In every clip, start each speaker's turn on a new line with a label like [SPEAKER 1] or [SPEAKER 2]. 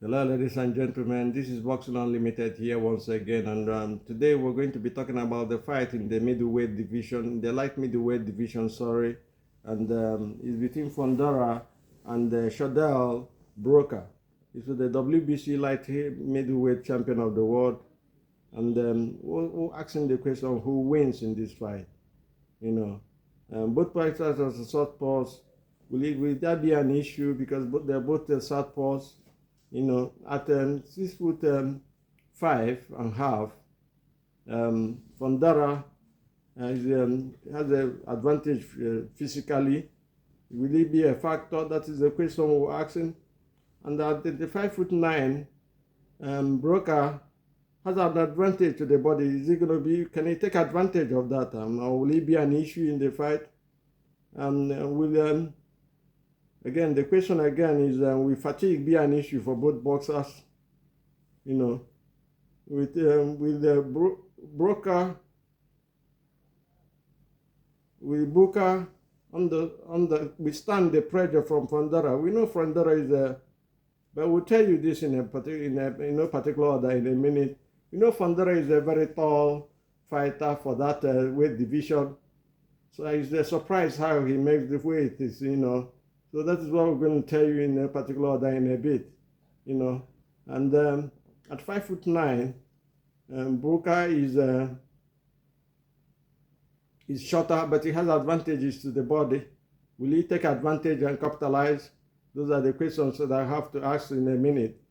[SPEAKER 1] Hello, ladies and gentlemen. This is Boxing Unlimited here once again, and today we're going to be talking about the fight in the middleweight division, the light middleweight division. Sorry, and it's between Fundora and Chordale Broker. He's the WBC light middleweight champion of the world, and we're asking the question: who wins in this fight? You know, both fighters are southpaws. Will that be an issue because they're both southpaws? At 6 foot 5.5, Fundora has an advantage physically. Will it be a factor? That is the question we're asking. And at the 5 foot 9, Broker has an advantage to the body. Is it going to be? Can he take advantage of that? Or will it be an issue in the fight? Again, the question again is, will fatigue be an issue for both boxers? With the Broker, will Booker withstand the pressure from Fundora? We know Fundora is but we'll tell you this in no particular order in a minute. Fundora is a very tall fighter for that weight division, so it's a surprise how he makes the weight. So that is what we're going to tell you in a particular order in a bit, And at 5 foot 9, Booker is shorter, but he has advantages to the body. Will he take advantage and capitalize? Those are the questions that I have to ask in a minute.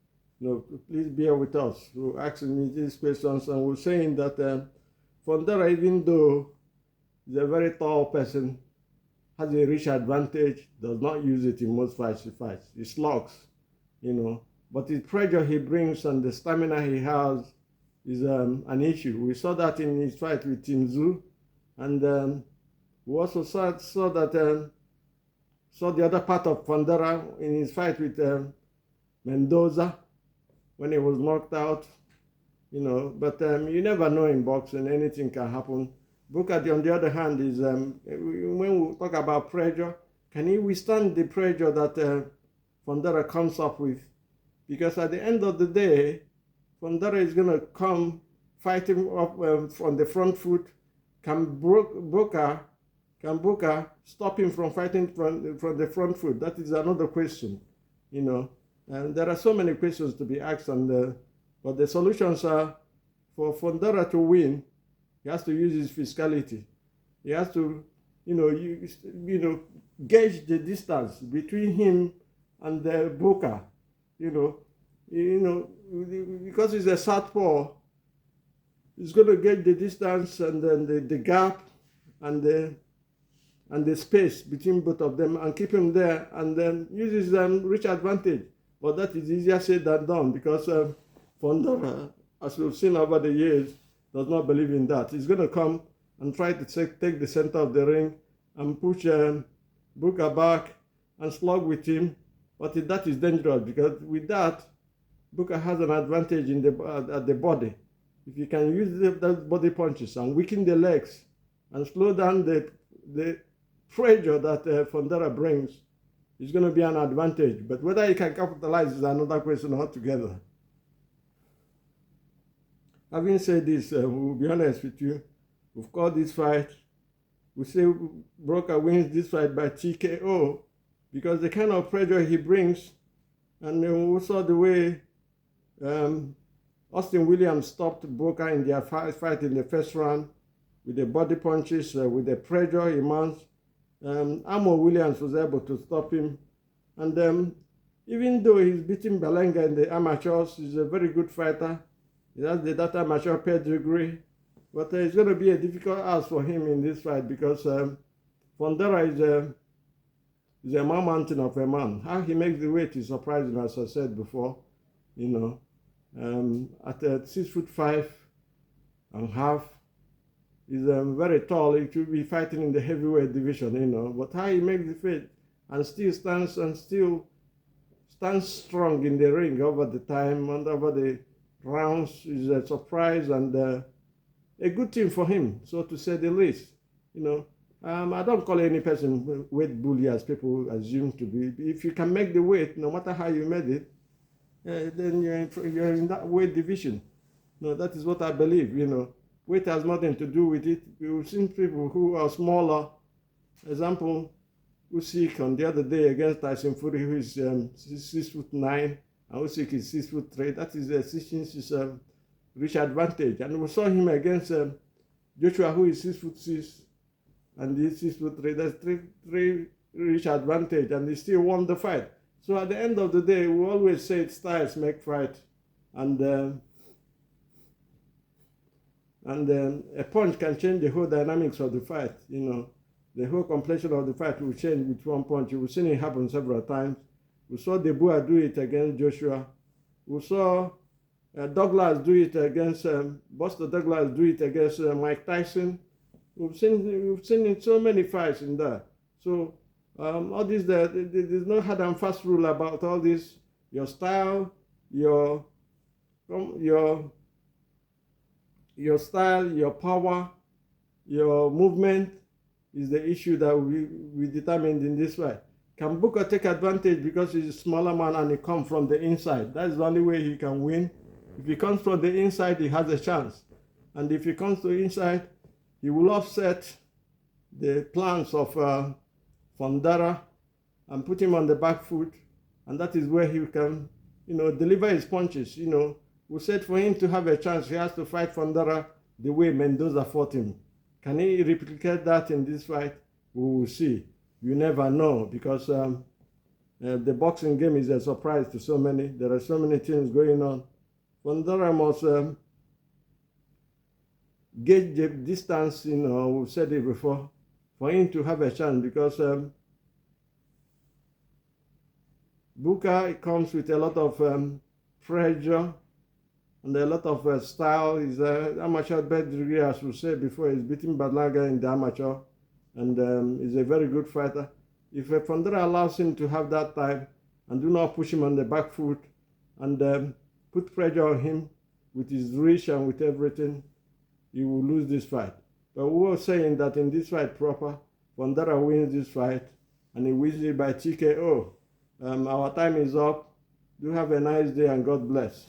[SPEAKER 1] Please bear with us. We're asking me these questions, and we're saying that Fundora, even though he's a very tall person, has a rich advantage, does not use it in most fights he fights. He slugs, But the pressure he brings and the stamina he has is an issue. We saw that in his fight with Tim Tszyu, and we also saw the other part of Fundora in his fight with Mendoza when he was knocked out, But you never know in boxing, anything can happen. Booker, on the other hand, is when we talk about pressure, can he withstand the pressure that Fundora comes up with? Because at the end of the day, Fundora is going to come fighting up on the front foot. Can Booker stop him from fighting from the front foot? That is another question, And there are so many questions to be asked, but the solutions are for Fundora to win. He has to use his physicality. He has to, gauge the distance between him and the Booker. Because he's a southpaw, he's going to gauge the distance and then the gap and the space between both of them and keep him there, and then use his rich advantage. But that is easier said than done because Fundora, as we've seen over the years, does not believe in that. He's going to come and try to take the center of the ring and push Booker back and slug with him. But that is dangerous because with that, Booker has an advantage at the body. If you can use those body punches and weaken the legs and slow down the pressure that Fundora brings, it's going to be an advantage. But whether he can capitalize is another question altogether. Having said this, we'll be honest with you. We've called this fight. We say Broker wins this fight by TKO because the kind of pressure he brings, and we saw the way Austin Williams stopped Broker in their fight in the first round with the body punches, with the pressure he mounts. Amo Williams was able to stop him. And even though he's beating Belenga in the amateurs, he's a very good fighter. He has that amateur pedigree, but it's going to be a difficult ask for him in this fight because Fundora is a mountain of a man. How he makes the weight is surprising, as I said before. At 6 foot 5.5, he's very tall. He should be fighting in the heavyweight division, But how he makes the weight and still stands strong in the ring over the time and over the rounds is a surprise and a good thing for him, so to say the least. I don't call any person weight bully as people assume to be. If you can make the weight, no matter how you made it, then you're in that weight division. No, that is what I believe. Weight has nothing to do with it. We've seen people who are smaller. Example, Usyk on the other day against Tyson Fury, who is 6'9", and Usyk is 6'3". That is a 6 inches reach advantage. And we saw him against Joshua, who is 6'6", and he's 6'3". That's three reach advantage, and he still won the fight. So at the end of the day, we always say styles make fight, and a punch can change the whole dynamics of the fight. The whole complexion of the fight will change with one punch. We've seen it happen several times. We saw Deboer do it against Joshua. We saw Douglas do it against Buster Douglas do it against Mike Tyson. We've seen in so many fights in there. So all this, there's no hard and fast rule about all this. Your style, your style, your power, your movement is the issue that we determined in this fight. Can Booker take advantage because he's a smaller man and he comes from the inside? That's the only way he can win. If he comes from the inside, he has a chance. And if he comes to the inside, he will offset the plans of Fundora and put him on the back foot. And that is where he can, deliver his punches. We said for him to have a chance, he has to fight Fundora the way Mendoza fought him. Can he replicate that in this fight? We will see. You never know, because the boxing game is a surprise to so many. There are so many things going on. Fundora must gauge the distance, we've said it before, for him to have a chance, because Booker comes with a lot of pressure and a lot of style. He's an amateur best degree, as we said before. He's beating Badlaga in the amateur, and he's a very good fighter. If Fundora allows him to have that time and do not push him on the back foot and put pressure on him with his reach and with everything, he will lose this fight. But we were saying that in this fight proper, Fundora wins this fight, and he wins it by TKO. Our time is up. Do have a nice day, and God bless.